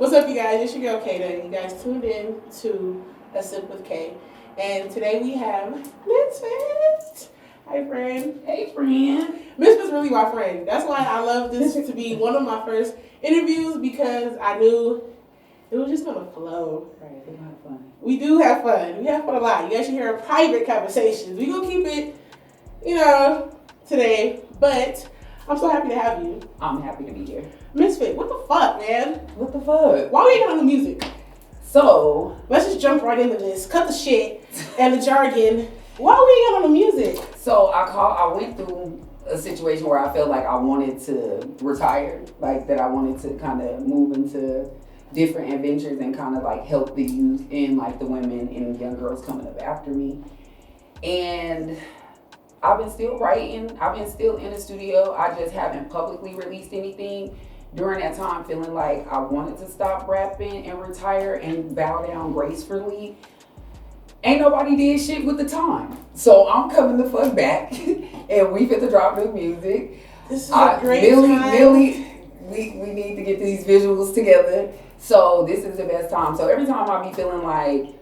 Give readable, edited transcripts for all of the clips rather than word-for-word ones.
What's up, you guys? It's your girl Kayda. You guys tuned in to A Sip with Kay. And today we have Misfit. Hi, friend. Hey, friend. Misfit's really my friend. That's why I love this to be one of my first interviews, because I knew it was just gonna flow. Right, we're gonna have fun. We do have fun. We have fun a lot. You guys should hear our private conversations. We gonna keep it, today. But I'm so happy to have you. I'm happy to be here. Misfit, what the fuck, man? What the fuck? Why we ain't on the music? So, Let's just jump right into this. Cut the shit and the jargon. Why we ain't on the music? I went through a situation where I felt like I wanted to retire, like that I wanted to kind of move into different adventures and kind of like help the youth and like the women and young girls coming up after me. And I've been still writing. I've been still in the studio. I just haven't publicly released anything. During that time, feeling like I wanted to stop rapping and retire and bow down gracefully. Ain't nobody did shit with the time. So I'm coming the fuck back and we fit to drop new music. This is a great time. Millie, we need to get these visuals together. So this is the best time. So every time I be feeling like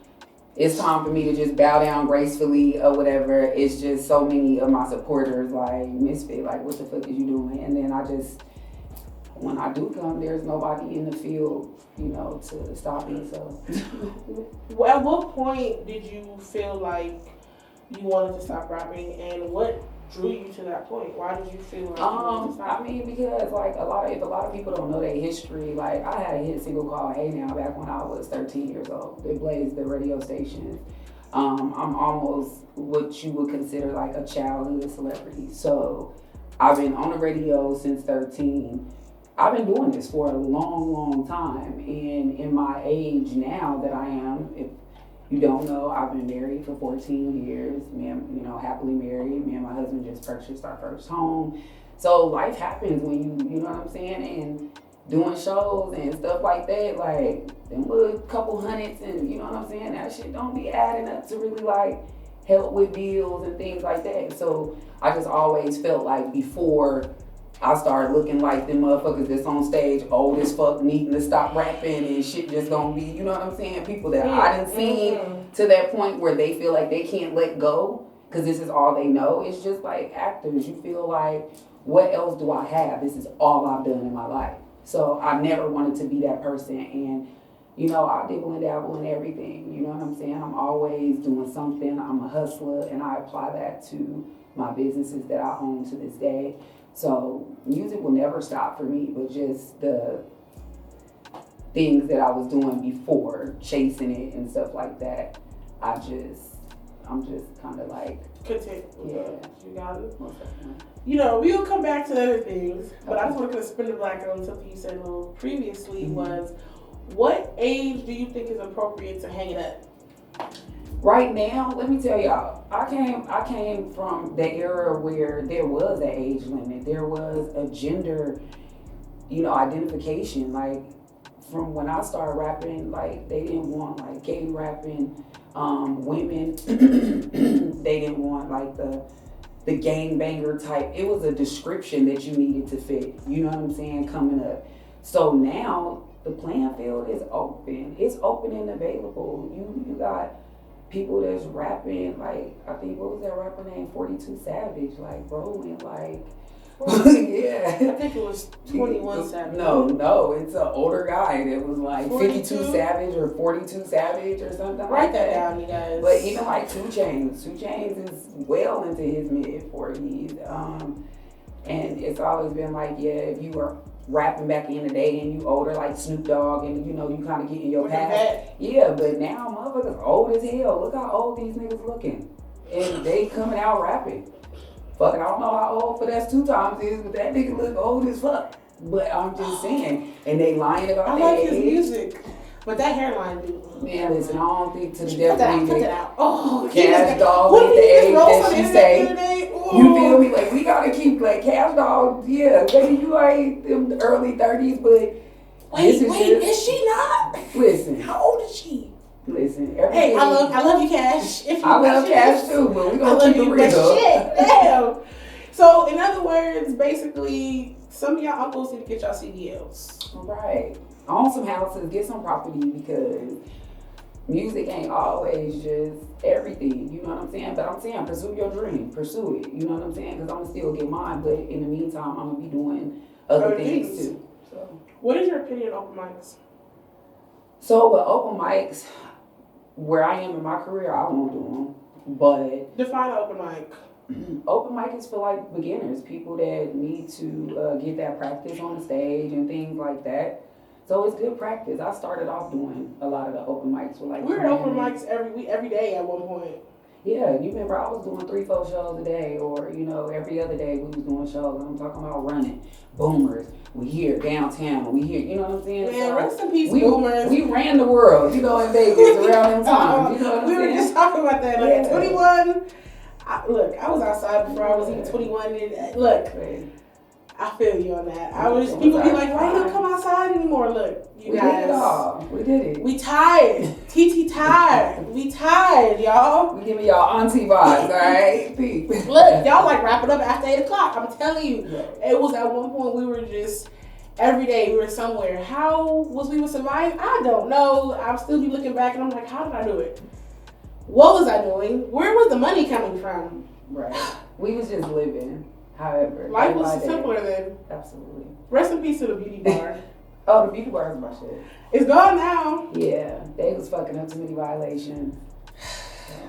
it's time for me to just bow down gracefully or whatever, it's just so many of my supporters like, Misfit, like what the fuck is you doing? And then when I do come, there's nobody in the field, to stop me. So, Well, at what point did you feel like you wanted to stop rapping, and what drew you to that point? Why did you feel like you wanted to stop? I mean, because like a lot of people don't know their history. Like I had a hit single called "Hey Now" back when I was 13 years old. It blazed the radio station. I'm almost what you would consider like a childhood celebrity. So I've been on the radio since 13. I've been doing this for a long, long time. And in my age now that I am, if you don't know, I've been married for 14 years. Happily married. Me and my husband just purchased our first home. So life happens when you know what I'm saying? And doing shows and stuff like that, like them little couple hundreds and you know what I'm saying? That shit don't be adding up to really like help with bills and things like that. So I just always felt like before I started looking like them motherfuckers that's on stage old as fuck needing to stop rapping and shit just gonna be, you know what I'm saying? People that I done seen to that point where they feel like they can't let go because this is all they know. It's just like actors. You feel like, what else do I have? This is all I've done in my life. So I never wanted to be that person. And, I dibble and dabble in everything. You know what I'm saying? I'm always doing something. I'm a hustler and I apply that to my businesses that I own to this day. So music will never stop for me, but just the things that I was doing before, chasing it and stuff like that, I'm just kind of like Content. Yeah. You got it. Most definitely. We'll come back to other things, but I just want to spin the black on something you said a little previously was, what age do you think is appropriate to hang it up? Right now, let me tell y'all, I came from the era where there was an age limit. There was a gender, identification. Like from when I started rapping, like they didn't want like gay rapping, women. They didn't want like the gangbanger type. It was a description that you needed to fit. You know what I'm saying? Coming up. So now the playing field is open. It's open and available. You got people that's rapping, like, I think, what was that rapper name? 42 Savage, like, rolling, like, yeah. I think it was 21 Savage. No, it's an older guy that was like 42? 52 Savage or 42 Savage or something like Write that that. down, you guys. But even like 2 Chainz is well into his mid-40s. And it's always been like, yeah, if you were rapping back in the day and you older like Snoop Dogg and you kind of get in your past. Yeah, but now motherfuckers old as hell. Look how old these niggas looking. And they coming out rapping. Fucking, I don't know how old Finesse 2 Times is, but that nigga look old as fuck. But I'm just saying, and they lying about I their like his age. music, but that hairline dude. Man, listen, I don't think to the Put definitely that out. Oh, Cash Dog what at the did he age just roast that on she the say. internet the other day? You feel me? Like, we gotta keep, like, Cash Dog, yeah, baby, you ain't in the early 30s, but Wait, is she not? Listen. How old is she? Listen, Hey, everything. I love you, Cash. If you I love watch Cash this, too, but we I gonna love keep it you, real. but shit, damn. So, in other words, basically, some of y'all uncles need to get y'all CDLs. Right. own some houses, get some property, because music ain't always just everything, you know what I'm saying? But I'm saying, pursue your dream, pursue it, you know what I'm saying? Because I'm going to still get mine, but in the meantime, I'm going to be doing other things too. So. What is your opinion on open mics? So with open mics, where I am in my career, I won't do them, but... Define an open mic. Open mic is for like beginners, people that need to get that practice on the stage and things like that. So it's good practice. I started off doing a lot of the open mics with like. We're at open mics every day at one point. Yeah, you remember I was doing 3-4 shows a day, or every other day we was doing shows. I'm talking about running, boomers. We here downtown. We here, you know what I'm saying? Man, so rest in peace, boomers. We ran the world, in Vegas around them times. You know what I'm we saying? were just talking about that. Like Yeah. 21. Look, I was outside before I was even 21. And look, I feel you on that. People be like, why you don't come outside anymore? Look, you guys. Did it all. We did it. We tired. TT tired. We tired, y'all. We giving y'all auntie vibes, all right? Look, y'all like wrap it up after 8 o'clock. I'm telling you. Yeah. It was at one point we were just, every day we were somewhere. How was we survive? I don't know. I'll still be looking back and I'm like, how did I do it? What was I doing? Where was the money coming from? Right. We was just living. However, life was simpler then. Absolutely. Rest in peace to the beauty bar. Oh, the beauty bar is my shit. It's gone now. Yeah, they was fucking up too many violations.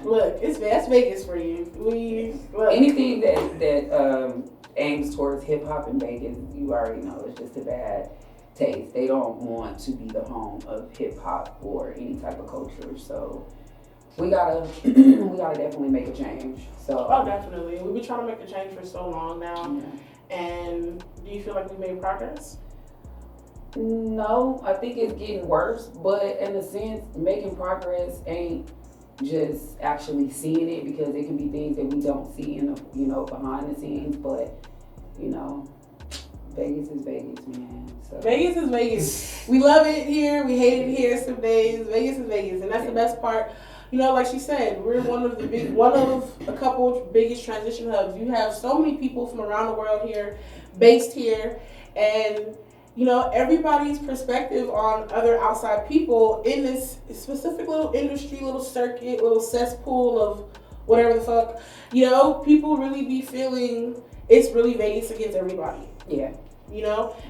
Look, that's Vegas for you. Look. Anything that aims towards hip hop in Vegas, you already know it's just a bad taste. They don't want to be the home of hip hop or any type of culture. So we gotta definitely make a change. So definitely. We've been trying to make a change for so long now. Yeah. And do you feel like we made progress? No, I think it's getting worse. But in a sense, making progress ain't just actually seeing it, because it can be things that we don't see in the behind the scenes. But Vegas is Vegas, man. So. Vegas is Vegas. We love it here. We hate it here some days. Vegas is Vegas, and that's the best part. Like she said, we're one of a couple biggest transition hubs. You have so many people from around the world here, based here, and everybody's perspective on other outside people in this specific little industry, little circuit, little cesspool of whatever the fuck. People really be feeling it's really Vegas against everybody. Yeah.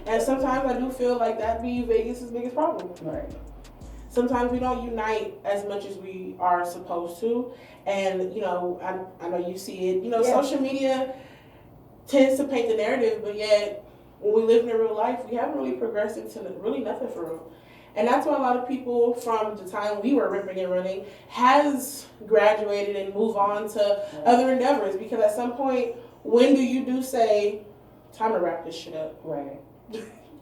And sometimes I do feel like that be Vegas' biggest problem. Right. Sometimes we don't unite as much as we are supposed to. And, I know you see it. Social media tends to paint the narrative, but yet when we live in real life, we haven't really progressed into really nothing for real. And that's why a lot of people from the time we were ripping and running has graduated and move on to other endeavors. Because at some point, when do you say, time to wrap this shit up? Right.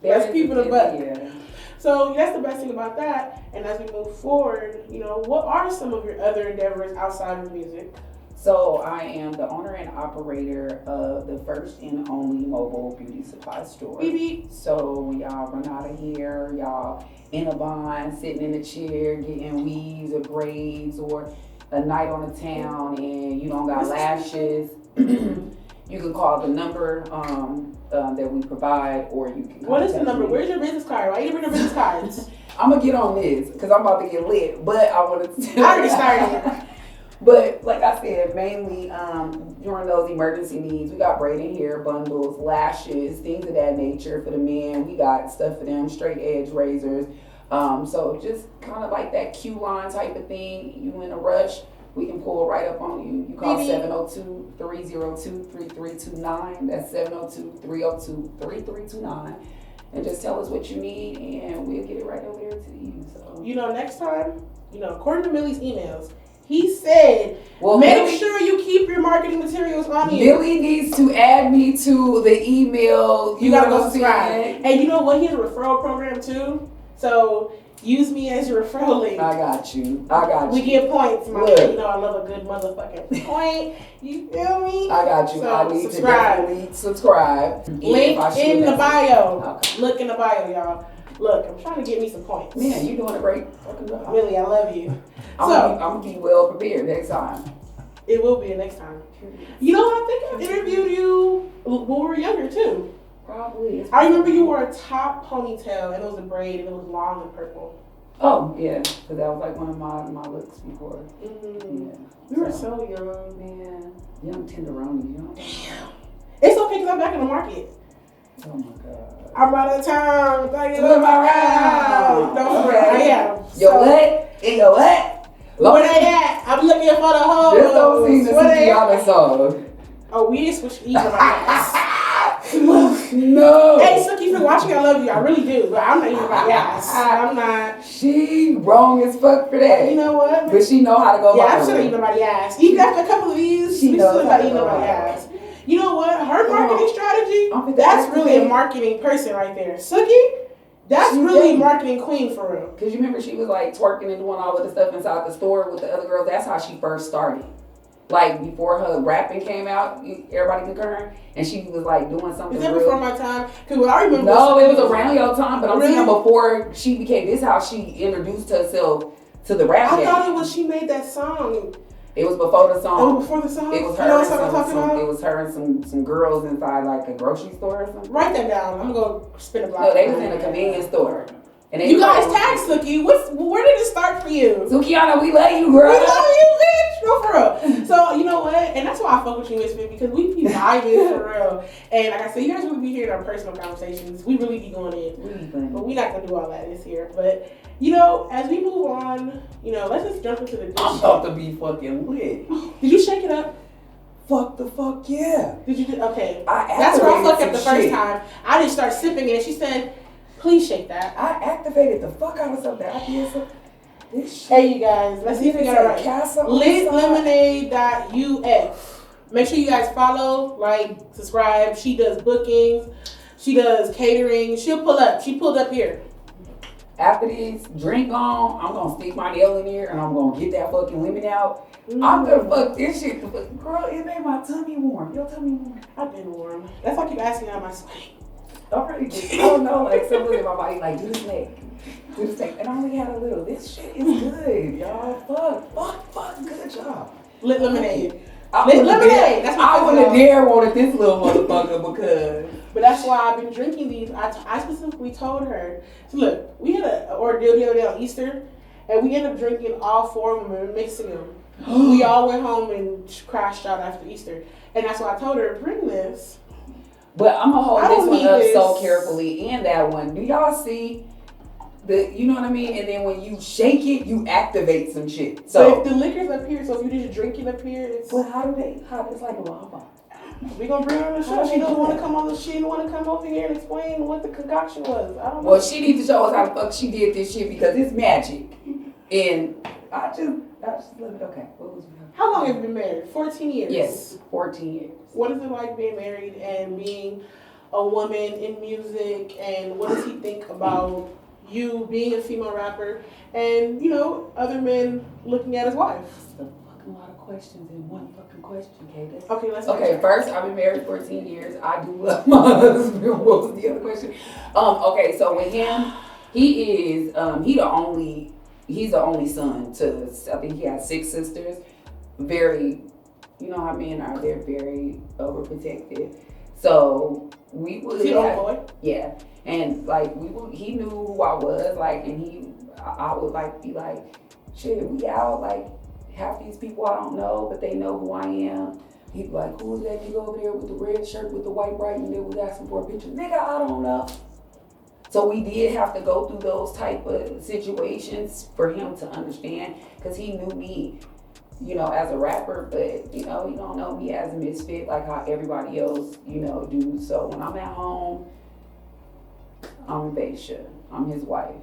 Let's keep it a buck. Yeah. So that's the best thing about that. And as we move forward, what are some of your other endeavors outside of music? So I am the owner and operator of the first and only mobile beauty supply store. BB. So when y'all run out of here, y'all in a bind, sitting in a chair, getting weaves or braids, or a night on the town and you don't got lashes, you can call the number that we provide, or you can. What is the number? Where's your business card? Why you bring your business cards? I'm gonna get on this because I'm about to get lit, but I wanted to. I already started. But like I said, mainly during those emergency needs, we got braiding hair bundles, lashes, things of that nature for the men. We got stuff for them, straight edge razors. So just kind of like that Q line type of thing. You in a rush, we can pull right up on you. You call 702-302-3329. That's 702-302-3329. And just tell us what you need and we'll get it right over there to you. So next time, according to Millie's emails, he said, make sure you keep your marketing materials on you. Millie needs to add me to the email. You gotta go subscribe. And you know what? He has a referral program too. So use me as your referral link. I got you. We get points. I love a good motherfucking point. You feel me? I got you. So I need to definitely subscribe. Link in the bio. Okay. Look in the bio, y'all. Look, I'm trying to get me some points. Man, you doing a great fucking job. Millie, I love you. I'm gonna be well prepared next time. It will be next time. I think I interviewed you when we were younger too. Probably. I remember you wore a top ponytail and it was a braid and it was long and purple. Oh, yeah. Because that was like one of my looks before. Mm-hmm. Yeah. We were so young. Man. Young tenderoni, you know? It's okay because I'm back in the market. Oh my God. I'm out of town. Flip around. Don't worry, I am. Yo, what? In your what? Where they at? I'm looking for the hoes. Just don't sing the Where they at? Sukianna song. Oh, we didn't switch either. No. Hey, Suki, for watching, I love you. I really do. But I'm not even my ass. I'm not. She wrong as fuck for that. You know what? But she know how to go Yeah, viral. I'm still eating nobody's ass. Even after a couple of these, She we knows still how not to eating go nobody's viral. ass. You know what? Her marketing strategy, I'm that's really a activate. marketing person right there. Suki, that's She really did. marketing queen for real. Cause you remember she was like twerking and doing all of the stuff inside the store with the other girls. That's how she first started. Like before her rapping came out, everybody concurring, and she was like doing something. Is that real. before my time? Because what I remember. No, it was around your time, but I'm Really? saying before she became. This how she introduced herself to the rap I game. thought it was she made that song. It was before the song. Oh, before the song? It was You her. know And what I'm talking some, about? it was her and some girls inside like a grocery store or something. Write that down. I'm going to spin a block. No, they was in a convenience store. And they You guys was- tag Suki. Where did it start for you? Sukianna, we love you, We girl. love you, bitch. No, for real. So, you know what? And that's why I fuck with you, Misfit, because we be vibing for real. And like I said, you guys really be hearing our personal conversations. We really be going in. But we're not going to do all that this year. But, you know, as we move on, you know, let's just jump into the good I'm shit. about to be fucking lit. Did you shake it up? Fuck the fuck yeah. Did you do? Okay. I That's where I activated fucked up the some first shit. time. I didn't start sipping it. And she said, please shake that. I activated the fuck out of something. I did some. This shit. Hey, you guys. Let's see if we got it right. Casa on the side. LitLemonade.uf. Make sure you guys follow, like, subscribe. She does bookings. She does catering. She'll pull up. She pulled up here. After this drink on, I'm gonna stick my nail in here and I'm gonna get that fucking lemon out. Mm. I'm gonna fuck this shit. Girl, it made my tummy warm. Your tummy warm. I've been warm. That's why I keep asking how my sweating. Already did. I don't know, like something in my body, like do the snake. Do the snake. And I only had a little. This shit is good, y'all. Fuck, good job. Lit lemonade. I Lit wouldn't lemonade. dare- That's what I it's wouldn't called. dare wanted this little motherfucker because But that's why I've been drinking these. I specifically told her. So look, we had an ordeal the other day on Easter, and we ended up drinking all four of them and mixing them. We all went home and crashed out after Easter. And that's why I told her, bring this. But I'm gonna hold I this don't one need up this. so carefully and that one. Do y'all see the, you know what I mean? And then when you shake it, you activate some shit. So So, if the liquor's up here, so if you just drink it up here, it's well, how it's like lava. we gonna bring her on the How show. do She they don't do want to that? come on the she didn't want to come over here and explain what the concoction was. I don't know. Well, she needs to show us how the fuck she did this shit because it's magic. And I just love it. Okay, what was How long have you been married? 14 years. Yes, 14 years. What is it like being married and being a woman in music? And what does he think about you being a female rapper and, you know, other men looking at his wife? That's a fucking lot of questions in one fucking question, Kay. Okay, let's Okay, first, I've been married 14 years. I do love my husband. What was the other question? Okay, so with him, he's the only son to, I think he has 6 sisters. Very, you know how men are, they're very overprotective. So we would, Is he the only boy? yeah, and like he knew who I was, like, and I would like be like, shit, we out, like half these people I don't know, but they know who I am. He'd be like, who's that nigga over there with the red shirt with the white writing that was asking for a picture? Nigga, I don't know. So we did have to go through those type of situations for him to understand, because he knew me, you know, as a rapper, but, you know, he don't know me as a misfit like how everybody else, you know, do. So when I'm at home, I'm Baisha. I'm his wife.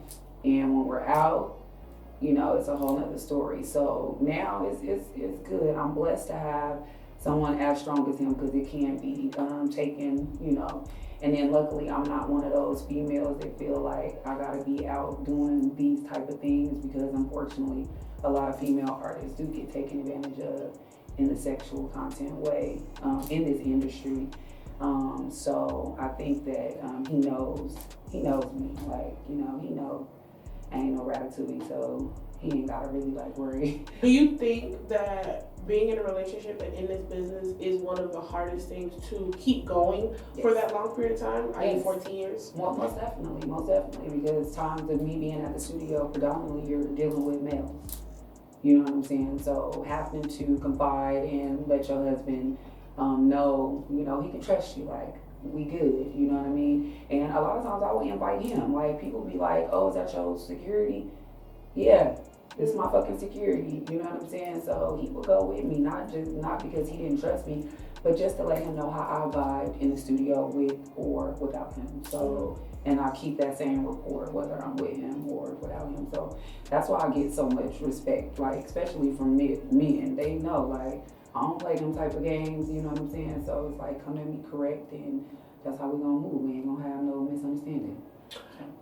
And when we're out, you know, it's a whole nother story. So now it's good. I'm blessed to have someone as strong as him, because it can be taken, you know. And then luckily I'm not one of those females that feel like I gotta be out doing these type of things, because unfortunately a lot of female artists do get taken advantage of in the sexual content way in this industry. So I think that he knows me, like, you know, he know I ain't no ratatouille, so he ain't gotta really like worry. Do you think that being in a relationship and in this business is one of the hardest things to keep going for that long period of time. I mean, 14 years. Well, most definitely, because times of me being at the studio, predominantly you're dealing with males. You know what I'm saying? So having to confide and let your husband know, you know, he can trust you, like, we good, you know what I mean? And a lot of times I would invite him. Like, people be like, oh, is that your security? Yeah, it's my fucking security, you know what I'm saying? So he would go with me, not because he didn't trust me, but just to let him know how I vibe in the studio with or without him. So, and I keep that same rapport whether I'm with him or without him. So that's why I get so much respect, like, especially from men. They know, like, I don't play them type of games, you know what I'm saying? So it's like, come to me correct, and that's how we gonna move. We ain't gonna have no misunderstanding.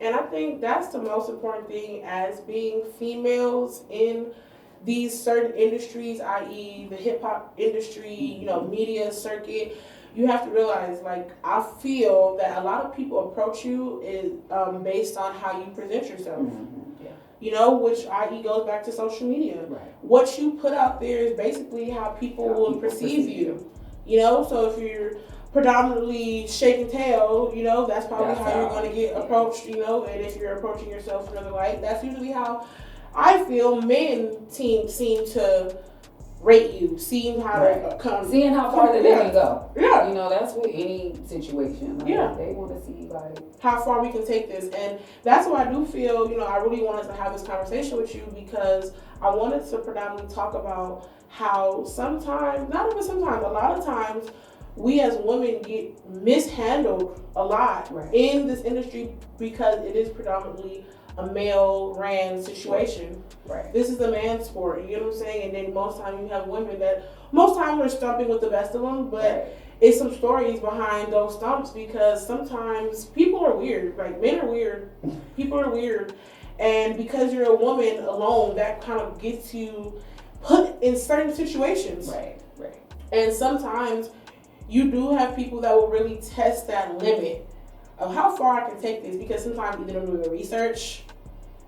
And I think that's the most important thing as being females in these certain industries, i.e. the hip hop industry, you know, media circuit. You have to realize, like, I feel that a lot of people approach you is based on how you present yourself. Mm-hmm. Yeah. You know, which i.e. goes back to social media. Right. What you put out there is basically how people will perceive you. You know, so if you're predominantly shake and tail, you know, that's probably how you're going to get approached, you know, and if you're approaching yourself in another light, that's usually how I feel men seem to rate you, seeing how to come. Seeing how far they can go. Yeah. You know, that's with any situation. Like, yeah. They want to see, like, how far we can take this. And that's why I do feel, you know, I really wanted to have this conversation with you because I wanted to predominantly talk about how sometimes, not even sometimes, a lot of times, we as women get mishandled a lot in this industry because it is predominantly a male ran situation. Right. This is a man's sport, you know what I'm saying? And then most times you have women that most times are stumping with the best of them, but it's some stories behind those stumps because sometimes people are weird. Like, men are weird, people are weird, and because you're a woman alone, that kind of gets you put in certain situations. Right. And sometimes you do have people that will really test that limit of how far I can take this because sometimes either they're doing research,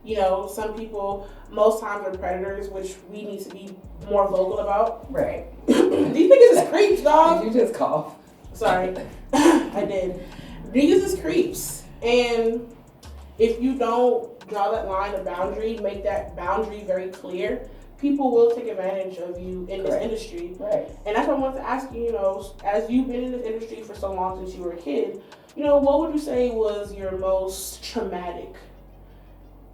you know, some people most times are predators, which we need to be more vocal about. Right. These niggas is creeps, dog. Did you just cough? Sorry. I did. Niggas is creeps. And if you don't draw that line of boundary, make that boundary very clear, people will take advantage of you in this industry. Right. And that's what I wanted to ask you, you know, as you've been in this industry for so long since you were a kid, you know, what would you say was your most traumatic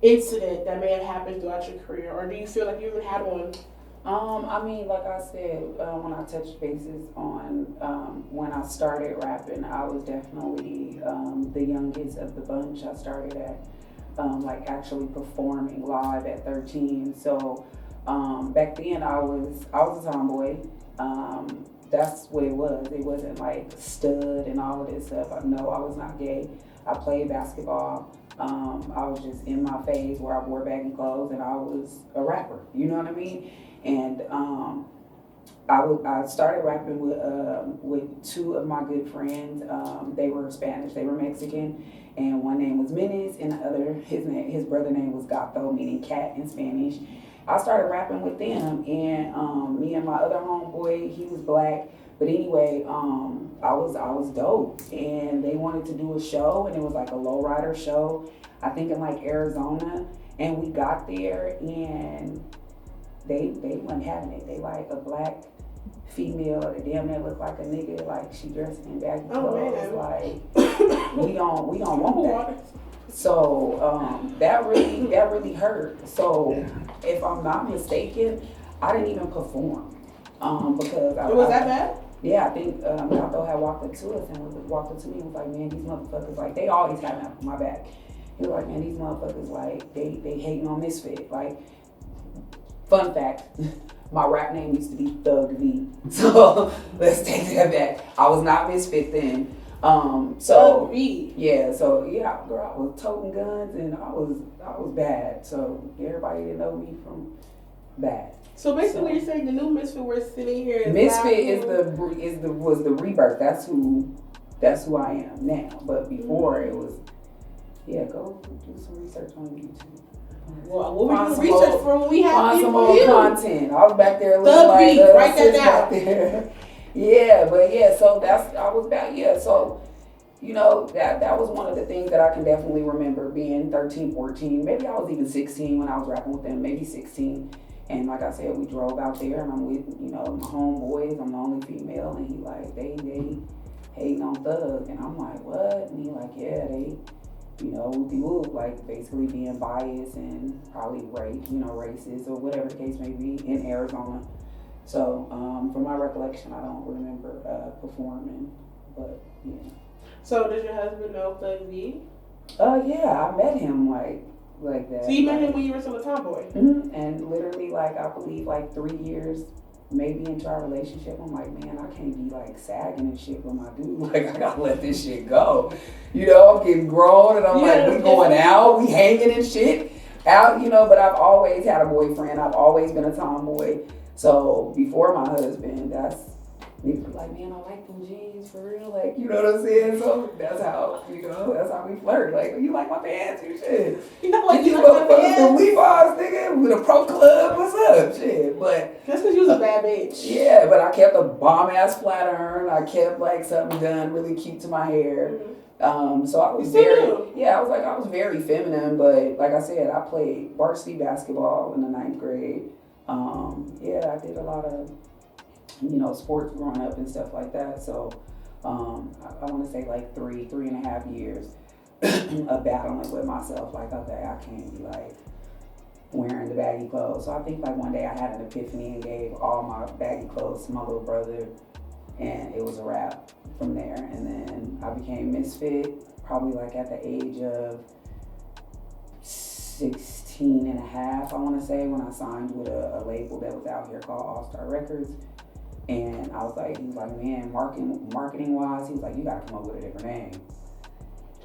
incident that may have happened throughout your career? Or do you feel like you even had one? I mean, like I said, when I touched bases on when I started rapping, I was definitely the youngest of the bunch. I started at like actually performing live at 13. So back then I was a tomboy. That's what it was. It wasn't like stud and all of this stuff. No, I was not gay. I played basketball. I was just in my phase where I wore baggy clothes and I was a rapper. You know what I mean? And I started rapping with two of my good friends. They were Spanish. They were Mexican, and one name was Menes, and the other his brother name was Gato, meaning cat in Spanish. I started rapping with them, and me and my other homeboy, he was black. But anyway, I was dope, and they wanted to do a show, and it was like a lowrider show, I think in like Arizona, and we got there, and they wasn't having it. They like a black female that damn near looked like a nigga, like she dressed in baggy clothes, like we don't want that. So that really hurt. So if I'm not mistaken, I didn't even perform because it was that bad. Yeah, I think Gato had walked up to us and walked up to me and was like, man, these motherfuckers, like, they always have my back. He was like, man, these motherfuckers, like, they hating on Misfit. Like, fun fact, my rap name used to be Thug V. So let's take that back. I was not Misfit then. Thug V. Yeah, so yeah, girl, I was toting guns and I was bad. So everybody didn't know me from bad. So basically, you're saying the new Misfit we're sitting here is Misfit was the rebirth. That's who I am now. But before it was, yeah. Go do some research on YouTube. Well, what we Find do some research old- for when we have Find some people old you. content. I was back there looking Thug like beat, the write that sis down. back there. Yeah, but yeah, so I was back, yeah, so, you know, that was one of the things that I can definitely remember being 13, 14. Maybe I was even 16 when I was rapping with them, maybe 16. And like I said, we drove out there and I'm with, you know, my homeboys. I'm the only female. And he like, they hating on Thug. And I'm like, what? And he like, yeah, they, you know, whoop-de-whoop, like basically being biased and probably racist or whatever the case may be in Arizona. So from my recollection, I don't remember performing, but yeah. So does your husband know Thug V? Yeah, I met him like that. So you met him when you were still a tomboy? Mm-hmm. And literally, like, I believe, like, 3 years maybe into our relationship, I'm like, man, I can't be, like, sagging and shit with my dude. Like, I gotta let this shit go. You know, I'm getting grown, and I'm like, we going out, we hanging and shit out, you know, but I've always had a boyfriend. I've always been a tomboy. So, before my husband, niggas be like, man, I like them jeans for real. Like, you know what I'm saying? So that's how we flirt. Like, you like my pants? You shit. You know, like These you like my motherfuckers from pants? Levi's, nigga, with a pro club. What's up? Shit. But That's because you was a bad bitch. yeah, but I kept a bomb ass flat iron. I kept like something done really cute to my hair. So I was I was very feminine, but like I said, I played varsity basketball in the 9th grade. I did a lot of, you know, sports growing up and stuff like that. So I want to say like 3.5 years of battling with myself. Like, okay, I can't be like wearing the baggy clothes. So I think like one day I had an epiphany and gave all my baggy clothes to my little brother, and it was a wrap from there. And then I became Misfit probably like at the age of 16 and a half, I want to say, when I signed with a label that was out here called All Star Records. And I was like, he was like, man, marketing wise, he was like, you gotta come up with a different name.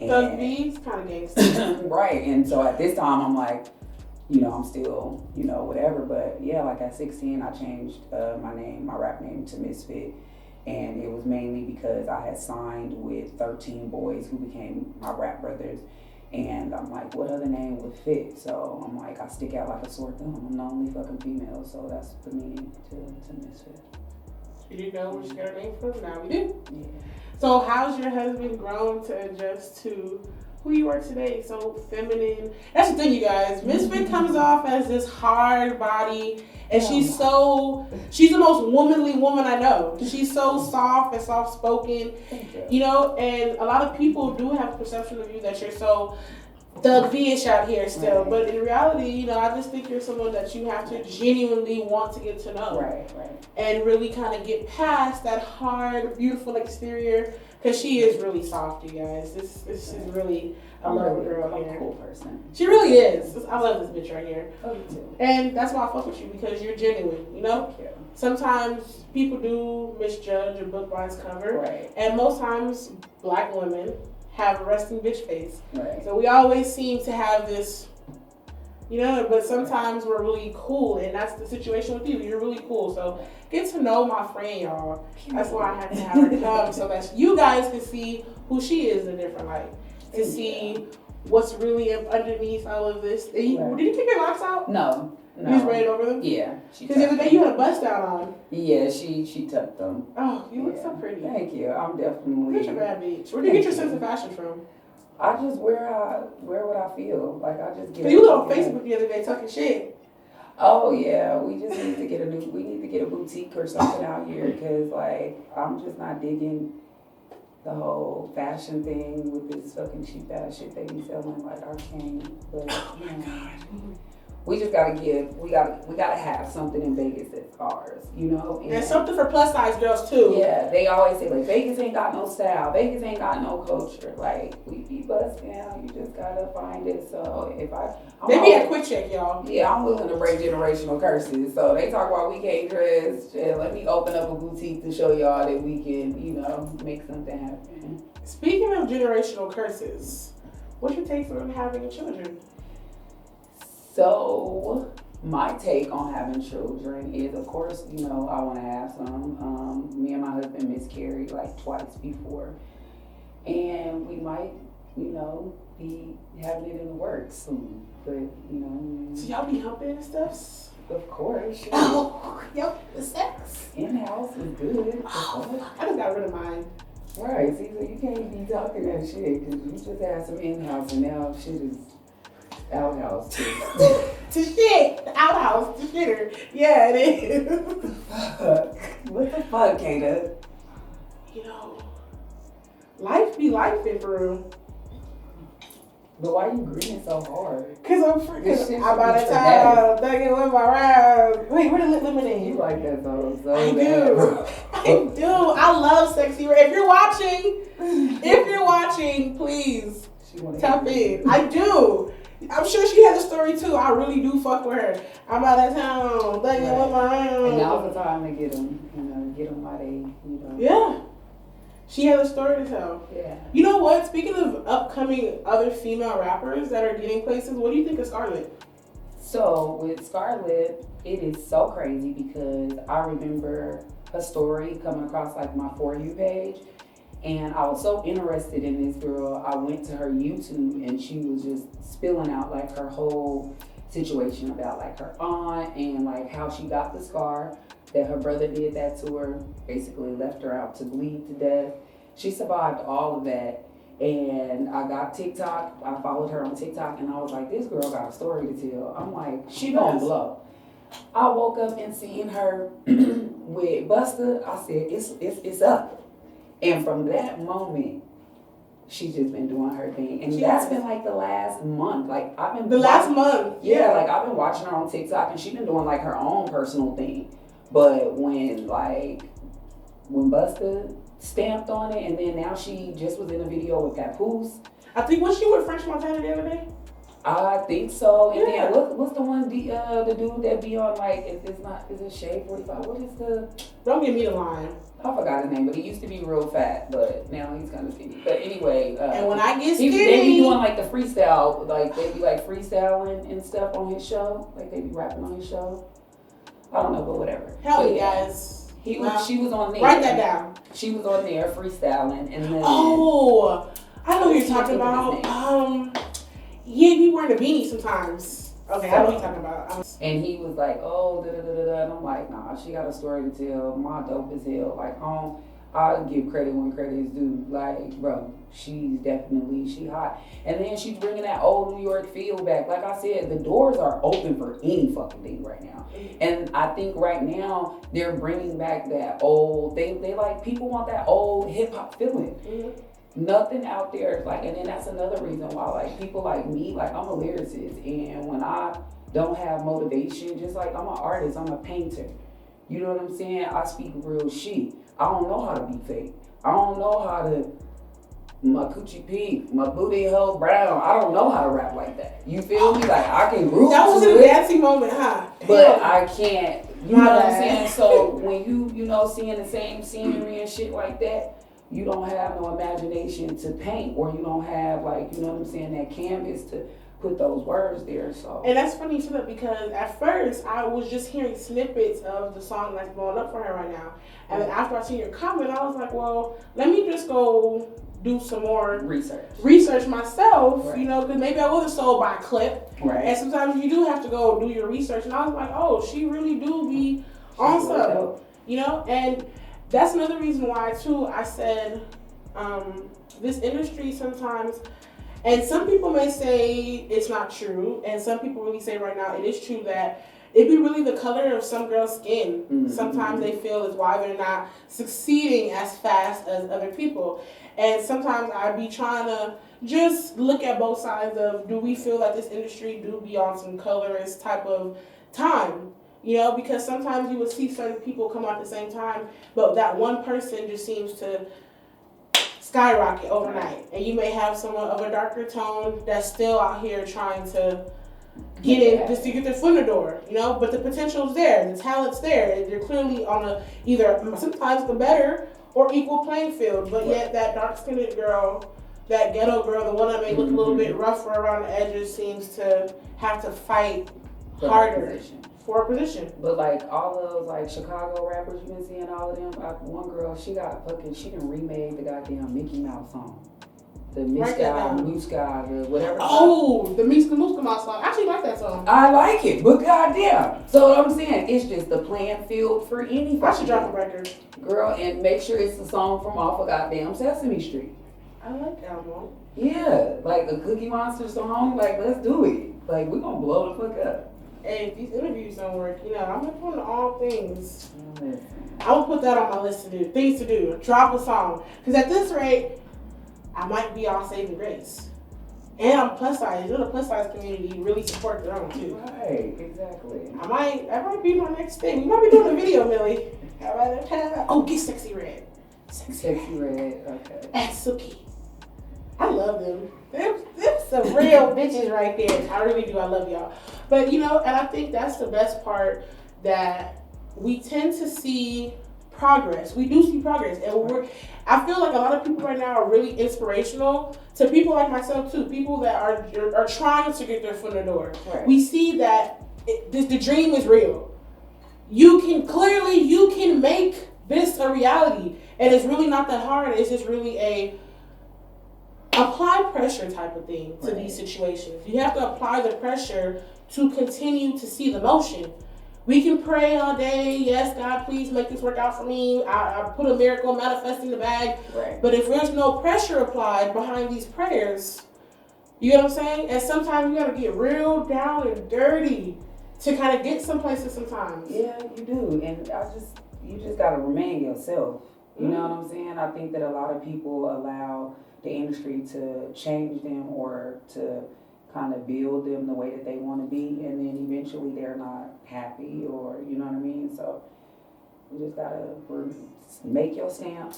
Thug V's kind of gangster. Right. And so at this time, I'm like, you know, I'm still, you know, whatever. But yeah, like at 16, I changed my rap name to Misfit. And it was mainly because I had signed with 13 boys who became my rap brothers. And I'm like, what other name would fit? So I'm like, I stick out like a sore thumb. I'm the only fucking female. So that's the meaning to Misfit. You didn't know where she got her name from? Now we do. Yeah. So how's your husband grown to adjust to who you are today? So feminine. That's the thing, you guys. Misfit comes off as this hard body, and she's the most womanly woman I know. She's so soft and soft spoken, you know. And a lot of people do have a perception of you that you're so Thug V-ish out here still, Right. but in reality, you know, I just think you're someone that you have to genuinely want to get to know. Right. And really kind of get past that hard, beautiful exterior, because she is really soft, you guys. This is really a love girl I'm here. a cool person. She really is. I love this bitch right here. Oh, you too. And that's why I fuck with you, because you're genuine, you know? Yeah. Sometimes people do misjudge a book by its cover. Right. And most times, black women have a resting bitch face. Right. So we always seem to have this, you know, but sometimes we're really cool, and that's the situation with you. You're really cool. So get to know my friend, y'all. That's why I had to have her come, so that you guys can see who she is in a different light. To see what's really underneath all of this. Did you keep your locks out? No. You just sprayed over them? Yeah. Because the other day you had a bust down on. Yeah, she tucked them. Oh, you look so pretty. Thank you. I'm definitely. You're such a bad bitch. Where do you get your sense of fashion from? I just wear what I feel. Like, I just get. You was on Facebook the other day talking shit. Oh yeah, we just need to get a boutique or something out here, because like I'm just not digging the whole fashion thing with this fucking cheap ass shit they be selling like Arcane. But you know, we just gotta we gotta have something in Vegas that's ours, you know. And something for plus size girls too. Yeah, they always say like Vegas ain't got no style, Vegas ain't got no culture. Like, we be bust down, you just gotta find it. So if they be at Quick Check, y'all. Yeah, I'm willing to break generational curses. So they talk about we can't dress. Let me open up a boutique to show y'all that we can, you know, make something happen. Speaking of generational curses, what's your take on having children? So my take on having children is, of course, you know, I want to have some. Me and my husband miscarried like twice before, and we might, you know, be having it in the works soon. But you know, So y'all be humping and stuff? of course, Oh, yep, the sex. in-house is good. Oh, I just got rid of mine. Right, see, so you can't be talking that shit because you just had some in-house and now shit is outhouse too. To shit, the outhouse, to shitter. Yeah, it is. What the fuck, Kata? You know, life be life in Peru. But why you grinning so hard? Cause I'm This freaking. shit I'm out should of be town. Thugging with my rounds. Wait, where the You lemonade? like that song so I bad. do. I do. I love Sexy Red. If you're watching, pleing She wanna tap hear in. I do. I'm sure she has a story too. I really do fuck with her. I'm out of town. Thugging with my rounds. And now's the time to get them, you know, get them while they, you know. Yeah. She has a story to tell. Yeah. You know what? Speaking of upcoming other female rappers that are getting places, what do you think of Scarlett? So with Scarlett, it is so crazy because I remember a story coming across like my For You page, and I was so interested in this girl. I went to her YouTube and she was just spilling out like her whole situation about like her aunt and like how she got the scar, that her brother did that to her, basically left her out to bleed to death. She survived all of that. And I got TikTok, I followed her on TikTok, and I was like, this girl got a story to tell. I'm like, she gonna blow. I woke up and seeing her with Busta, I said, it's up. And from that moment, she's just been doing her thing. And that's been like the last month. Like I've been last month. Yeah, like I've been watching her on TikTok and she's been doing like her own personal thing. But when Busta stamped on it, and then now she just was in a video with Papoose. I think was she with French Montana the other day? I think so. And Yeah. then what's the one the dude that be on like is it Shade 45? What is the Don't give me the line. I forgot his name, but he used to be real fat, but now he's kind of skinny. But anyway, And when I get they be skinny, doing like the freestyle, like they be like freestyling and stuff on his show, like they be rapping on his show. I don't know, but whatever. hell But yeah, guys. She was on there. Write that down. She was on there freestyling, and then Oh, I know who you're talking What's his about. Yeah, he wearing a beanie sometimes. Okay, I know what you're talking about. and he was like, oh, da da da da, and I'm like, nah, she got a story to tell. My dope as hell. Like, I give credit when credit is due. Like, bro, she hot. And then she's bringing that old New York feel back. Like I said, the doors are open for any fucking thing right now. And I think right now they're bringing back that old. They like people want that old hip hop feeling. Mm-hmm. Nothing out there like, and then that's another reason why like people like me, like I'm a lyricist, and when I don't have motivation, just like I'm an artist, I'm a painter. You know what I'm saying? I speak real shit. I don't know how to be fake. I don't know how to my coochie pink, my booty hole brown. I don't know how to rap like that. You feel me? Like I can groove That was to a it, dancing moment, huh? but I can't. You My know what I'm bad. saying? So when you know seeing the same scenery and shit like that, you don't have no imagination to paint, or you don't have like, you know what I'm saying, that canvas to put those words there. So And that's funny too, because at first I was just hearing snippets of the song that's blowing up for her right now, and then after I seen your comment, I was like, well, let me just go do some more research myself, Right. you know, because maybe I wasn't sold by a clip, right. and sometimes you do have to go do your research, and I was like, oh, she really do be on something, you know, and that's another reason why too I said this industry sometimes, and some people may say it's not true, and some people really say right now it is true, that it be really the color of some girl's skin. Mm-hmm. Sometimes they feel is why they're not succeeding as fast as other people. And sometimes I be trying to just look at both sides of, do we feel that this industry do be on some colorist type of time? You know, because sometimes you will see certain people come out at the same time, but that one person just seems to skyrocket overnight. And you may have someone of a darker tone that's still out here trying to get in, just to get their foot in the door, you know, but the potential's there, the talent's there. They're clearly on a either sometimes the better or equal playing field, but yet that dark-skinned girl, that ghetto girl, the one that may look a little bit rougher around the edges, seems to have to fight harder for a position. But like all of those like Chicago rappers you've been seeing, all of them, one girl, she done remade the goddamn Mickey Mouse song. the Write that down. Muska, the whatever. Oh, the Miska Muska Ma song. I actually like that song. I like it, but goddamn. So what I'm saying, it's just the playing field for anybody. I should drop a record. Girl, and make sure it's a song from off of goddamn Sesame Street. I like that one. Yeah, like a Cookie Monster song. Like, let's do it. Like, we're gonna blow the fuck up. Hey, if these interviews don't work, you know, I'm gonna put on all things. Listen. I will put that on my list to do. Things to do. Drop a song. Because at this rate, I might be all saving grace. And I'm plus size. You know, the plus size community really support their own too. Right, exactly. That might be my next thing. We might be doing a video, Millie. How about that? Oh, get Sexy Red. Sexy Red, okay. And Suki. I love them. They're some real bitches right there. I really do. I love y'all. But, you know, and I think that's the best part, that we tend to see progress. We do see progress. And I feel like a lot of people right now are really inspirational to people like myself too. People that are trying to get their foot in the door. Right. We see that the dream is real. You can make this a reality. And it's really not that hard. It's just really a apply pressure type of thing to these situations. You have to apply the pressure to continue to see the motion. We can pray all day. Yes, God, please make this work out for me. I put a miracle manifest in the bag. Right. But if there's no pressure applied behind these prayers, you know what I'm saying? And sometimes you got to get real down and dirty to kind of get some places sometimes. Yeah, you do. And you just got to remain yourself. You know what I'm saying? I think that a lot of people allow the industry to change them or to kind of build them the way that they want to be, and then eventually they're not happy, or you know what I mean? So you just gotta make your stamp,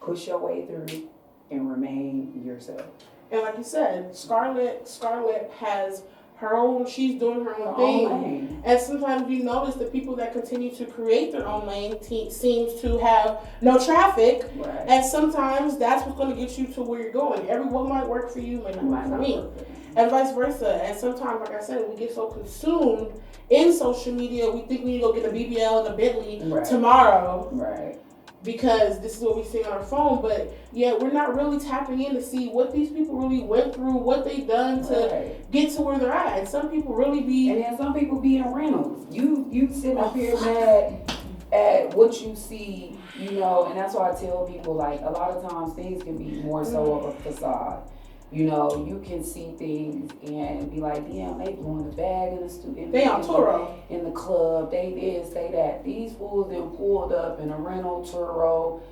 push your way through, and remain yourself. And like you said, Scarlett has her own, she's doing her own thing. And sometimes you notice the people that continue to create their own lane seems to have no traffic. Right. And sometimes that's what's going to get you to where you're going. What might work for you may not work for me. And vice versa. And sometimes, like I said, we get so consumed in social media, we think we need to go get a BBL and a Bentley tomorrow. Right. Because this is what we see on our phone, but yet we're not really tapping in to see what these people really went through, what they've done to get to where they're at. And some people really be, and then some people be in rentals. You sit up here mad at what you see, you know, and that's why I tell people, like, a lot of times things can be more so of a facade. You know, you can see things and be like, damn, they blowing the bag in the studio. They on Turo. In the club, they did say that. These fools then pulled up in a rental Turo.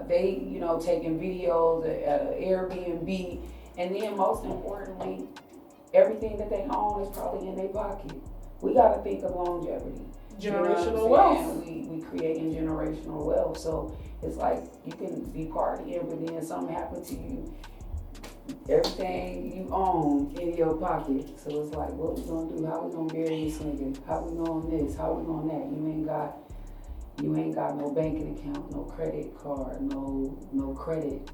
They, you know, taking videos at an Airbnb. And then most importantly, everything that they own is probably in their pocket. We got to think of longevity. Generational wealth. We creating generational wealth. So it's like you can be partying, but then something happened to you. Everything you own in your pocket. So it's like, what we gonna do? How we gonna bury this nigga? How we gonna this? How we gonna that? You ain't got no banking account, no credit card, no credit.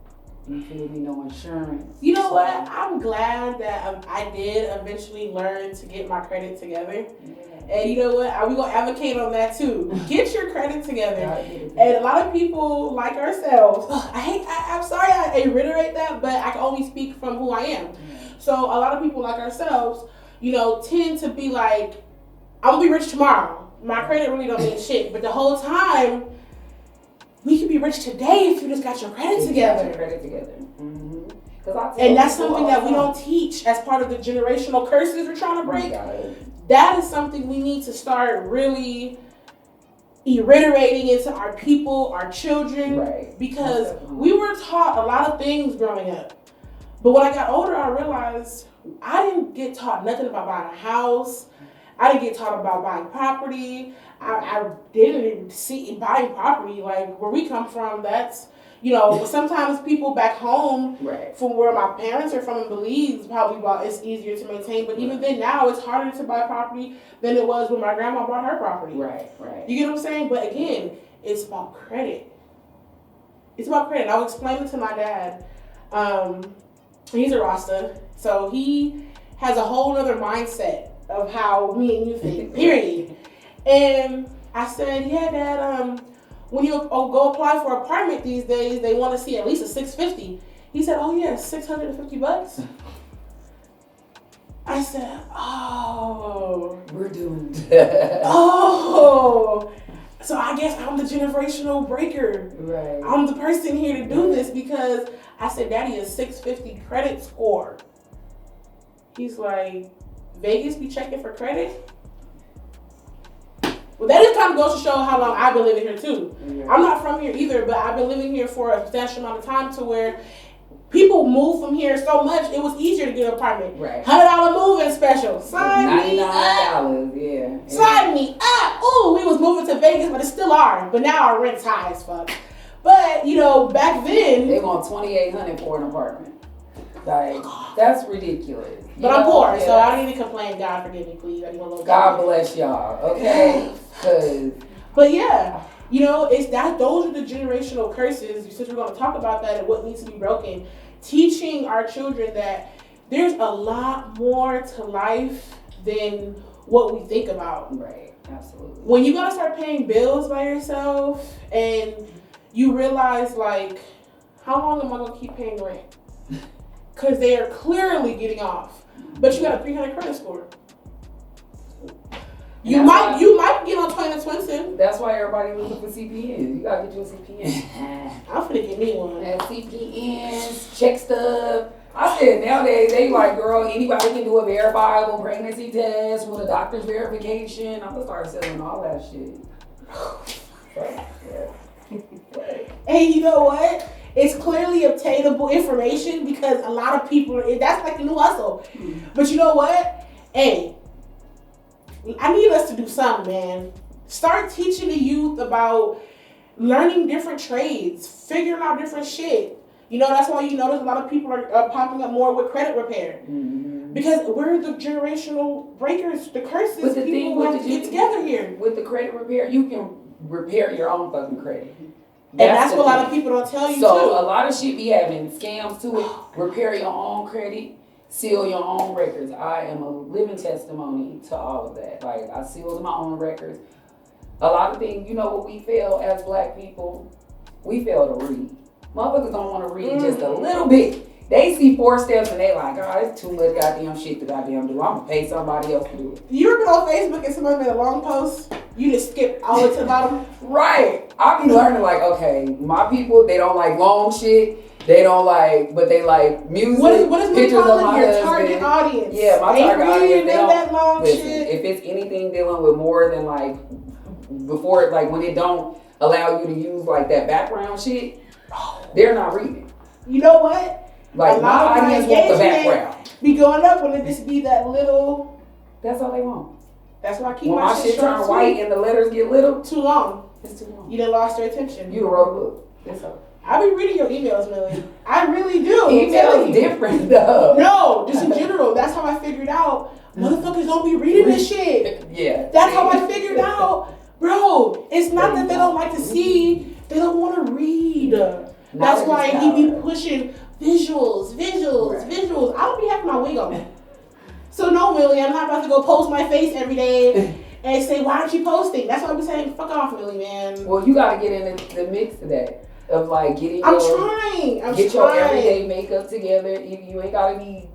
You feel me? No insurance. You know what? I'm glad that I did eventually learn to get my credit together. Yeah. And you know what? We gonna advocate on that too. Get your credit together. And a lot of people like ourselves. I'm sorry I reiterate that, but I can only speak from who I am. So a lot of people like ourselves, you know, tend to be like, I'm gonna be rich tomorrow. My credit really don't mean shit. But the whole time, we can be rich today if you just got your credit together. Mm-hmm. And that's something that we don't teach as part of the generational curses we're trying to break. That is something we need to start really reiterating into our people, our children, because we were taught a lot of things growing up. But when I got older, I realized I didn't get taught nothing about buying a house. I didn't get taught about buying property. I didn't even see buying property. Like, where we come from, that's, you know, sometimes people back home from where my parents are from in Belize probably it's easier to maintain. But even then, now it's harder to buy property than it was when my grandma bought her property. Right. You get what I'm saying? But again, it's about credit. It's about credit. I'll explain it to my dad. He's a Rasta, so he has a whole other mindset of how me and you think, period. And I said, yeah, Dad, when you go apply for an apartment these days, they want to see at least a 650. He said, oh yeah, $650. I said, oh. We're doomed. Oh. So I guess I'm the generational breaker. Right. I'm the person here to do this because I said, Daddy, a 650 credit score. He's like, Vegas be checking for credit? Well, that just kind of goes to show how long I've been living here too. Yeah. I'm not from here either, but I've been living here for a substantial amount of time to where people move from here so much, it was easier to get an apartment. Right. $100 moving special. Sign me up. $99, yeah. Sign me up. Ooh, we was moving to Vegas, but it still are. But now our rent's high as fuck. But, you know, back then. They want $2,800 for an apartment. Like, that's ridiculous. But I'm poor, so I don't need to complain. God forgive me, please. I need a little God bless y'all, okay? But yeah, you know, it's that. Those are the generational curses. Since we're going to talk about that and what needs to be broken, teaching our children that there's a lot more to life than what we think about. Right, absolutely. When you gotta start paying bills by yourself and you realize, like, how long am I gonna keep paying rent? Because they are clearly getting off. But you got a 300 credit score. You might get on Twain and Twinson. That's why everybody looking for CPNs. You gotta get you a CPN. I'm finna get me one. And CPNs, check stuff. I said nowadays they like, girl, anybody can do a verifiable pregnancy test with a doctor's verification. I'm gonna start selling all that shit. So, yeah. And you know what? It's clearly obtainable information because a lot of people, that's like the new hustle. But you know what? Hey, I need us to do something, man. Start teaching the youth about learning different trades, figuring out different shit. You know, that's why you notice a lot of people are popping up more with credit repair. Mm-hmm. Because we're the generational breakers, the curses. But the people thing have to get together here. With the credit repair, you can repair your own fucking credit. That's what a lot of people don't tell you, so too. A lot of shit be having scams to it. Repair your own credit. Seal your own records. I am a living testimony to all of that. Like, I sealed my own records. A lot of things, you know what we fail as black people? We fail to read. Motherfuckers don't want to read just a little bit. They see 4 steps and they like, oh, it's too much goddamn shit to goddamn do. I'm going to pay somebody else to do it. You ever been on Facebook and somebody made a long post? You just skip all the way to the bottom? Right. I be learning like, okay, my people, they don't like long shit. They don't like, but they like music. What is pictures of my your husband. target audience? Yeah, my target audience. They don't, that long listen, shit. if it's anything dealing with more than like, before, like when it don't allow you to use like that background shit, they're not reading. You know what? Like my audience wants the background. Be going up when it just be that little. That's all they want. That's why I keep when my shit turn white and the letters get little. Too long. It's too long. You done lost their attention. You wrote a book. That's all. I be reading your emails, Millie. I really do. Email is different though. No, just in general. That's how I figured out. Motherfuckers don't be reading this shit. Yeah. That's how I figured out. Bro, it's not that they don't like to see. They don't want to read. That's why he be pushing visuals. Right. Visuals. I don't be having my wig on. So no, Millie, I'm not about to go post my face every day and say, why aren't you posting? That's why I be saying, fuck off, Millie, man. Well, you gotta get in the mix of that. Of like getting I'm your trying. your everyday makeup together. You ain't gotta be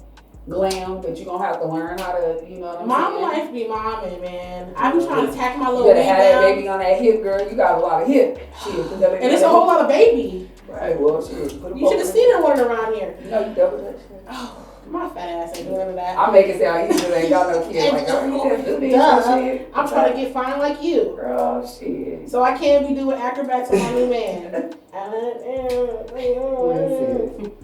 glam, but you gonna have to learn how to, you know what I'm saying? Mom life be momming, man. I be trying to tack my little You gotta have that down. baby on that hip, girl. You got a lot of hip. Shit, and it's a whole lot of baby. Right, well, shit. You should have seen her running around here. No, you double that shit. Oh, my fat ass ain't doing that. I make it sound easy, ain't got no kids. Like, oh, you just do this shit. I'm trying to get fine like you. Girl, shit. So I can't be doing acrobats on my new man.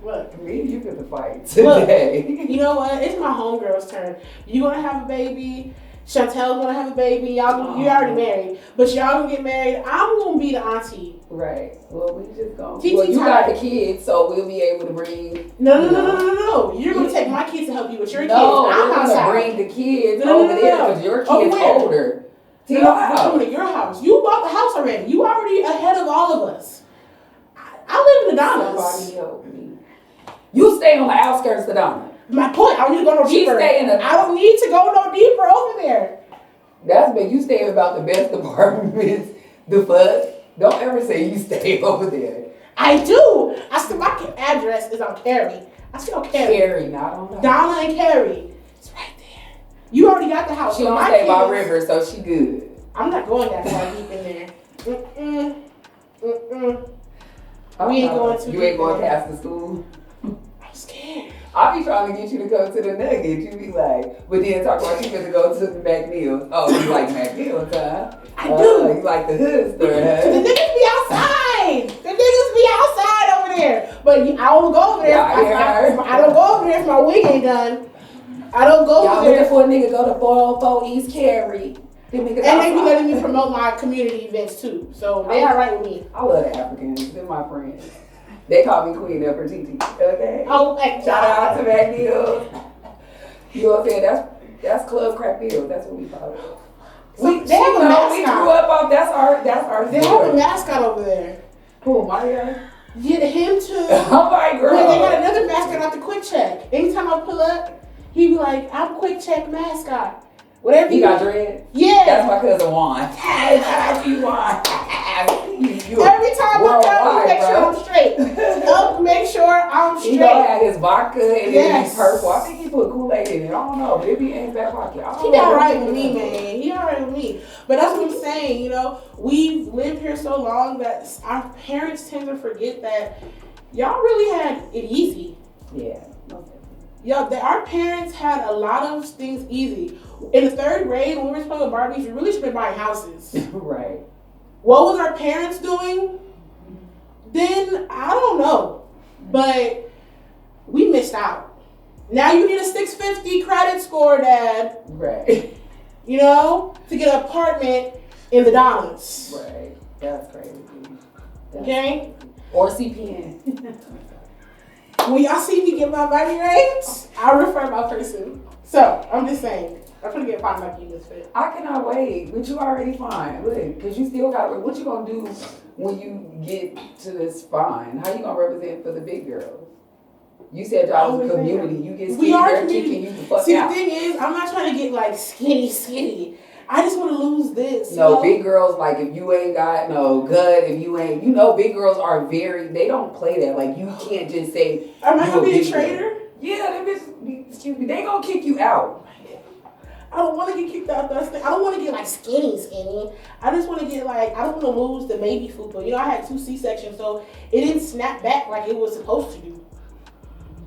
What? Me, you get the fight today. Look, you know what? It's my homegirl's turn. You gonna have a baby. Chantel's gonna have a baby. Y'all, you already married, but y'all gonna get married. I'm gonna be the auntie. Right. Well, we just gonna. TT well, you time. got the kids, so we'll be able to bring. No. You're gonna take my kids to help you with your kids. No, I'm we're gonna bring the kids over there because your kids older. To your house. I'm coming to your house. You bought the house already. You already ahead of all of us. I live in the Donnas. Somebody help me. You stay on the outskirts of Donna. My point. I don't need to go no deeper. I don't need to go no deeper over there. That's been you stay about the best apartments. The fuck. Don't ever say you stay over there. I do. I still, my address is on Carrie. I still on Carrie. Carrie, not on that. Donna and Carrie. It's right there. You already got the house. She So don't my stay by kids- river, so she good. I'm not going that far deep in there. Mm-mm. Mm-mm. Oh, We ain't no. going too You ain't deep going in past the school. I'm scared. I be trying to get you to go to the Nugget. You be like, but then talk about you gonna go to the McNeil. Oh, you like McNeil, huh? I do. You like the hood store, The huh? niggas be outside. The niggas be outside over there. But I don't go over there. Yeah, I don't go over there if my wig ain't done. I don't go Y'all over there. looking for a nigga, go to 404 East Cary. Them niggas And they be outside. letting me promote my community events too. So they all right with me. I love the Africans. They're my friends. They call me Queen Nefertiti. Okay? Oh, like, Shout out to McNeil. You know what I'm saying? That's Club Crackville. That's what we call it. So they have a We mascot. grew up off. That's our. They have a mascot over there. Who, Mario? Yeah, him too. I'm like, girl. Yeah, they got another mascot out the Quick Check. Anytime I pull up, he be like, I'm Quick Check mascot. Whatever He got dread. Yeah. That's my cousin Juan. Hey, shout out to you, Juan. You Every time I come, worldwide, make sure bro. I'm straight. Make sure I'm He gonna straight. have his vodka and then Yes. his purple. I think he put Kool-Aid in it. I don't know. Maybe he ain't back pocket. I don't He know. alright with me, man. He alright with me. But that's what I'm saying, you know, we've lived here so long that our parents tend to forget that y'all really had it easy. Yeah. Our parents had a lot of things easy. In the third grade, when we were playing with Barbies, we really should have been buying houses. Right. What was our parents doing? Then I don't know. But we missed out. Now you need a 650 credit score, Dad. Right. You know, to get an apartment in the Donners. Right. That's crazy. That's Okay? Or CPN. When y'all see me get my money rates, I refer my person. So, I'm just saying, I'm gonna get fine like you just fit. I cannot wait, but you already fine. Look, because you still got, what you gonna do when you get to this fine? How you gonna represent for the big girls? You said y'all was a community. You get We skinny, are they're community. kicking you the fuck See, out. the thing is, I'm not trying to get like skinny. I just want to lose this. No, you know? big girls, like, if you ain't got no gut, if you ain't, big girls are they don't play that. Like, you can't just say, Am I you gonna be a big girl. traitor? Yeah, them bitches, excuse me, they gonna kick you out. I don't want to get kicked out. That's the thing. I don't want to get like skinny. I just want to get like, I don't want to lose the baby fupa. You know, I had 2 C-sections, so it didn't snap back like it was supposed to do.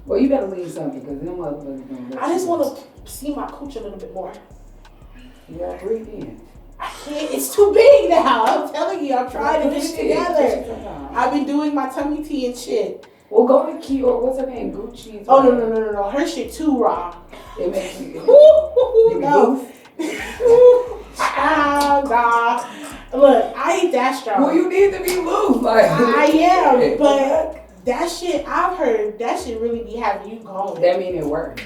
Well, you better leave something, because them motherfuckers gonna I just want to see my cooch a little bit more. You gotta breathe in. I can't. It's too big now. I'm telling you, I'm trying to get it together. I've been doing my tummy tea and shit. Well, go to Kior, what's her name? Gucci. Oh, no. Her shit too raw. It makes you, Ooh, no. Nah. Look, I ain't that strong. Well, you need to be loose. Like, I am, but that shit, I've heard, that shit really be having you going. that mean it works.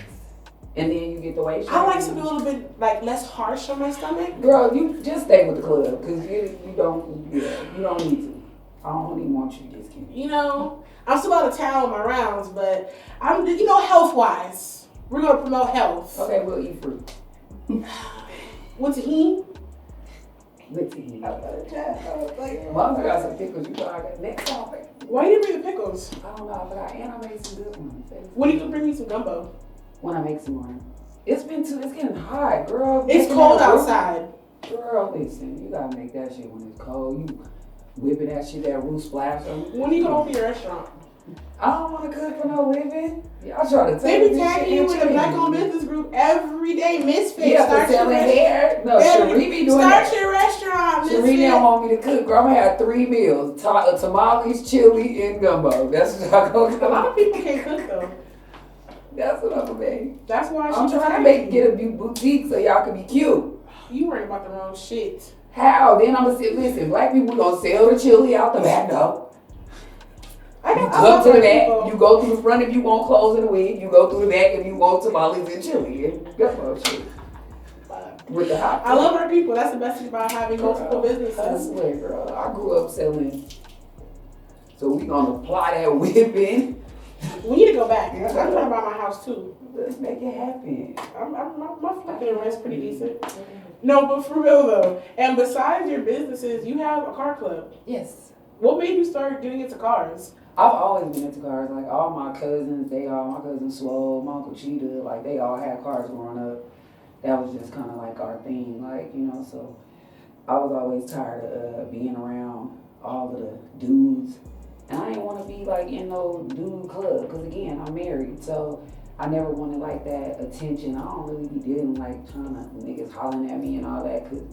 And then you get the weight. I like to be a little bit like less harsh on my stomach. Girl, you just stay with the club, because you don't need to. I don't even want you to just keep. You know, I'm still out of town on my rounds, but I'm, health wise, we're gonna promote health. Okay, we'll eat fruit. With tahini? With tea. Mom got some pickles. You got next topic. Why you didn't bring the pickles? I don't know. I forgot. And I made some good ones. When you can bring me some gumbo? When I make some more. It's getting hot, girl. It's Making cold that outside. Girl, listen, you gotta make that shit when it's cold. You whipping that shit, that root splash on. When you gonna open your restaurant? I don't want to cook for no living. Y'all try to They take be this tagging shit you and in the change. black-owned business group every day. Misfits. Yeah, for Start your selling restaurant. hair. No, Cherie be doing Start that. your restaurant, Cherie Misfit. didn't want me to cook. Girl, I'm gonna have 3 meals: tamales, chili, and gumbo. That's what y'all gonna A lot cook. of people can't cook though. That's what I'm gonna make. That's why I'm she's trying to get a boutique so y'all can be cute. You worried about the wrong shit. How? Then I'm gonna say, listen, black people gonna sell the chili out the back door. I You got come to the back, people. you go through the front if you want clothes and a wig, you go through the back if you want tamales and chili. And gumbo shit. With the hot I love our people. That's the best thing about having multiple I businesses. swear, girl. I grew up selling. So we gonna apply that whipping. We need to go back. I'm trying to buy my house too. Let's make it happen. My flipping rent's pretty decent. No, but for real though. And besides your businesses, you have a car club. Yes. What made you start getting into cars? I've always been into cars. Like all my cousins, my cousin Swole, my uncle Cheetah, like they all had cars growing up. That was just kind of like our thing, like, you know, so I was always tired of being around all of the dudes. And I didn't want to be like in no dude club, because again, I'm married, so I never wanted like that attention. I don't really be dealing like trying to niggas hollering at me and all that, because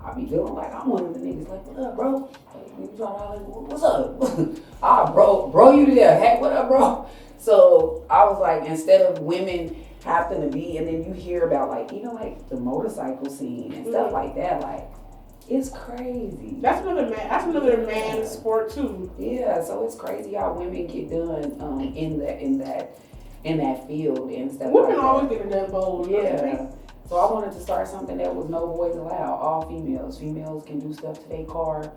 I be feeling like I'm one of the niggas like, what up, bro? Like, you trying to holler, what's up? bro, you to death. Hey, what up, bro? So I was like, instead of women happen to be, and then you hear about like, you know, like the motorcycle scene and stuff like that, like, it's crazy. That's another man sport too. Yeah, so it's crazy how women get done in that field and stuff. Women like always that. get done bold. Yeah. So I wanted to start something that was no boys allowed, all females. Females can do stuff to their car,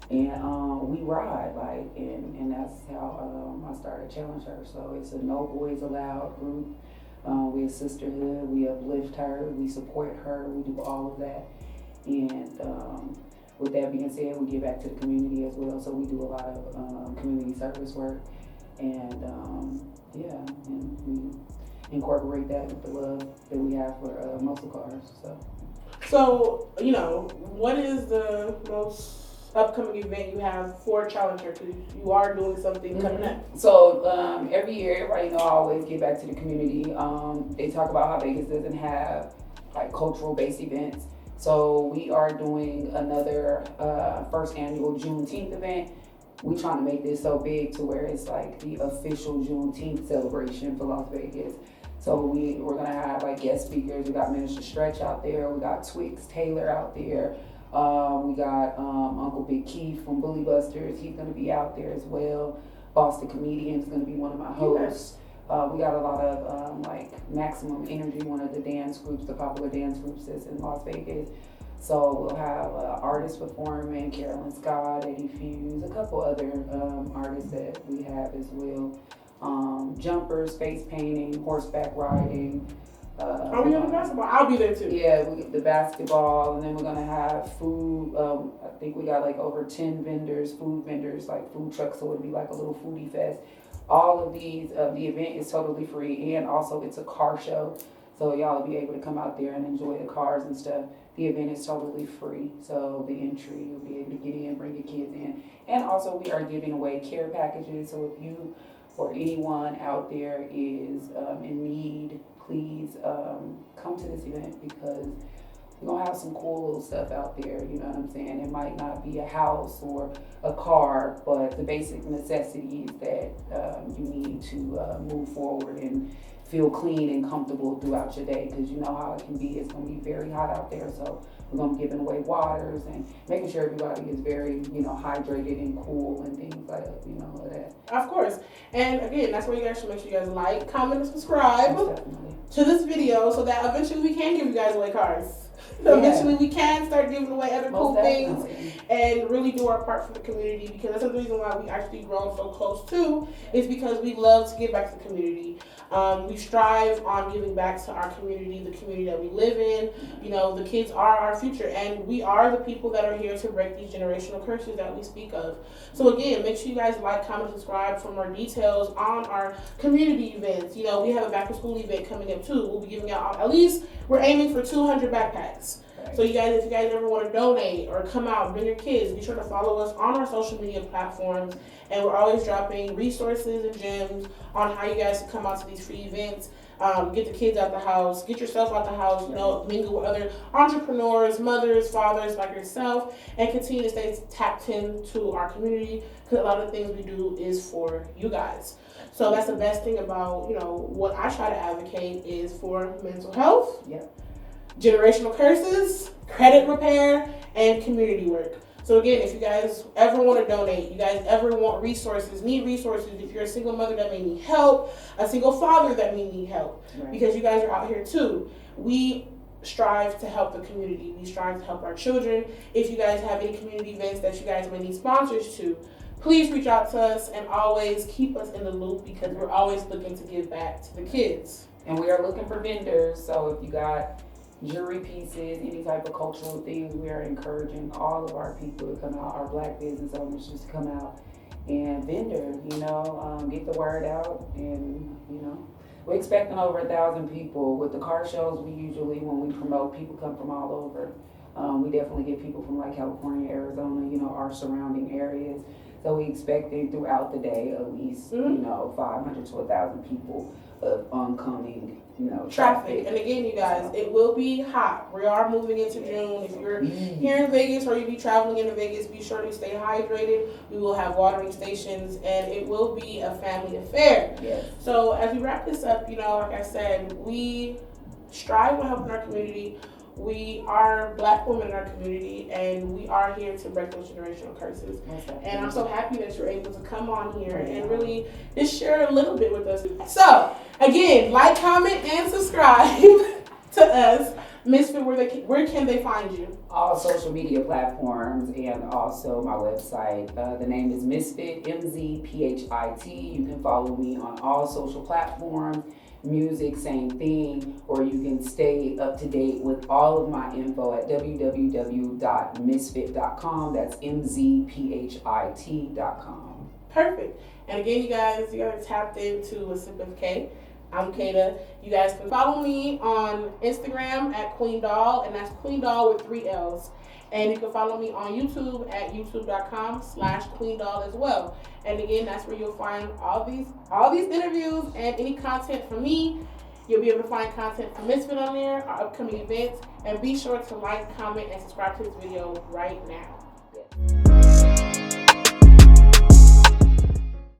and we ride, like, and that's how I started Challenge Her. So it's a no boys allowed group. We're a sisterhood. We uplift her. We support her. We do all of that. And with that being said, we give back to the community as well. So we do a lot of community service work, and and we incorporate that with the love that we have for muscle cars. So, you know, what is the most upcoming event you have for Challenger? Because you are doing something coming up. So every year, everybody know I always give back to the community. They talk about how Vegas doesn't have like cultural based events. So we are doing another first annual Juneteenth event. We trying to make this so big to where it's like the official Juneteenth celebration for Las Vegas. So we're gonna have like guest speakers. We got Minister Stretch out there. We got Twix Taylor out there. We got Uncle Big Keith from Bully Busters. He's gonna be out there as well. Boston Comedian's gonna be one of my hosts. We got a lot of like Maximum Energy, one of the dance groups, the popular dance groups that's in Las Vegas. So we'll have artists performing, Carolyn Scott, Eddie Fuse, a couple other artists that we have as well. Jumpers, face painting, horseback riding. Are we on the basketball? I'll be there too. Yeah, we get the basketball, and then we're gonna have food. I think we got like over 10 vendors, food vendors, like food trucks, so it'll be like a little foodie fest. All of these, the event is totally free, and also it's a car show, so y'all will be able to come out there and enjoy the cars and stuff. The event is totally free, so the entry, you'll be able to get in, bring your kids in, and also we are giving away care packages. So if you or anyone out there is in need, please come to this event, because we're gonna have some cool little stuff out there, you know what I'm saying? It might not be a house or a car, but the basic necessities that you need to move forward and feel clean and comfortable throughout your day, because you know how it can be. It's gonna be very hot out there, so we're gonna be giving away waters and making sure everybody is very, you know, hydrated and cool and things like, you know, that. Of course. And again, that's where you guys should make sure you guys like, comment, and subscribe to this video, so that eventually we can give you guys away cars. So eventually we can start giving away other cool things and really do our part for the community, because that's the reason why we actually grown so close too, is because we love to give back to the community. We strive on giving back to our community, the community that we live in. You know, the kids are our future, and we are the people that are here to break these generational curses that we speak of. So again, make sure you guys like, comment, subscribe for more details on our community events. You know, we have a back to school event coming up too. We'll be giving out, at least we're aiming for 200 backpacks. So you guys, if you guys ever want to donate or come out and bring your kids, be sure to follow us on our social media platforms. And we're always dropping resources and gems on how you guys can come out to these free events. Get the kids out the house, get yourself out the house, you know, mingle with other entrepreneurs, mothers, fathers like yourself, and continue to stay tapped into our community, because a lot of the things we do is for you guys. So that's the best thing about, you know, what I try to advocate is for mental health, generational curses, credit repair, and community work. So again, if you guys ever want to donate, you guys ever want resources, need resources, if you're a single mother that may need help, a single father that may need help, because you guys are out here too. We strive to help the community. We strive to help our children. If you guys have any community events that you guys may need sponsors to, please reach out to us, and always keep us in the loop, because we're always looking to give back to the kids. And we are looking for vendors, so if you got jewelry pieces, any type of cultural things. We are encouraging all of our people to come out, our Black business owners just to come out and vendor, get the word out. And, we're expecting over 1,000 people. With the car shows, we usually, when we promote, people come from all over. We definitely get people from like California, Arizona, our surrounding areas. So we expecting throughout the day at least, 500 to 1,000 people of oncoming, traffic. And again, you guys, it will be hot. We are moving into June. If you're here in Vegas or you be traveling into Vegas, be sure to stay hydrated. We will have watering stations, and it will be a family affair. Yes. So as we wrap this up, like I said, we strive to help in our community. We are Black women in our community, and we are here to break those generational curses. And I'm so happy that you're able to come on here and really just share a little bit with us. So, again, like, comment, and subscribe to us. Misfit, where can they find you? All social media platforms and also my website. The name is Misfit, MZPHIT. You can follow me on all social platforms. Music, same thing, or you can stay up to date with all of my info at www.misfit.com. That's MZPHIT.com. Perfect. And again, you guys tapped into A Sip of K. I'm Kata. You guys can follow me on Instagram at Queen Doll, and that's Queen Doll with 3 L's. And you can follow me on YouTube at youtube.com/Queen Doll as well. And again, that's where you'll find all these interviews and any content from me. You'll be able to find content from Misfit on there, our upcoming events, and be sure to like, comment, and subscribe to this video right now.